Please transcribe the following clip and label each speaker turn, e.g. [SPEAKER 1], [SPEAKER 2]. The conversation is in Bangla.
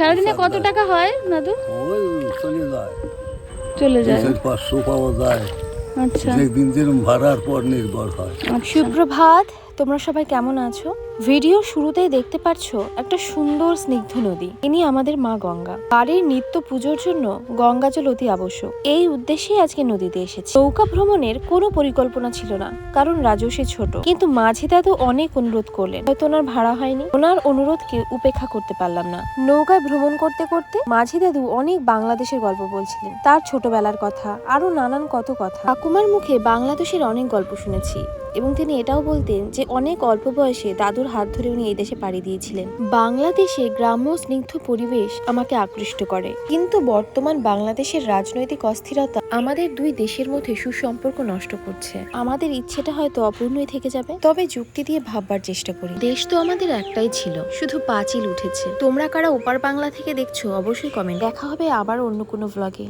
[SPEAKER 1] সারাদিনে কত টাকা হয় দাদু?
[SPEAKER 2] ওই চলে যায়,
[SPEAKER 1] চলে যায়।
[SPEAKER 2] 500 পাওয়া যায়,
[SPEAKER 1] আচ্ছা।
[SPEAKER 2] যেদিন যেরকম ভাড়ার পর নির্ভর হয়।
[SPEAKER 3] সুপ্রভাত, তোমরা সবাই কেমন আছো? ভিডিও শুরুতেই দেখতে পাচ্ছো একটা সুন্দর স্নিগ্ধ নদী। ইনি আমাদের মা গঙ্গা। বাড়ির নিত্য পুজোর জন্য গঙ্গা জল অতি আবশ্যক। এই উদ্দেশ্যেই আজকে নদীতে এসেছি। নৌকা ভ্রমণের কোনো পরিকল্পনা ছিল না, কারণ রাজস্বী ছোট। কিন্তু মাঝি দাদু অনেক অনুরোধ করলেন, হয়তো ওনার ভাড়া হয়নি। ওনার অনুরোধকে উপেক্ষা করতে পারলাম না। নৌকায় ভ্রমণ করতে করতে মাঝি দাদু অনেক বাংলাদেশের গল্প বলছিলেন, তার ছোটবেলার কথা, আরো নানান কত কথা। ঠাকুমার মুখে বাংলাদেশের অনেক গল্প শুনেছি এবং তিনি এটাও বলতেন যে অনেক অল্প বয়সে দাদুর হাত ধরে উনি এই দেশে পাড়ি দিয়েছিলেন। বাংলাদেশে গ্রাম্য স্নিগ্ধ পরিবেশ আমাকে আকৃষ্ট করে, কিন্তু বর্তমান বাংলাদেশের রাজনৈতিক অস্থিরতা আমাদের দুই দেশের মধ্যে সুসম্পর্ক নষ্ট করছে। আমাদের ইচ্ছেটা হয়তো অপূর্ণই থেকে যাবে, তবে যুক্তি দিয়ে ভাববার চেষ্টা করি। দেশ তো আমাদের একটাই ছিল, শুধু পাঁচিল উঠেছে। তোমরা কারা ওপার বাংলা থেকে দেখছো অবশ্যই কমেন্ট। দেখা হবে আবার অন্য কোনো ভ্লগে।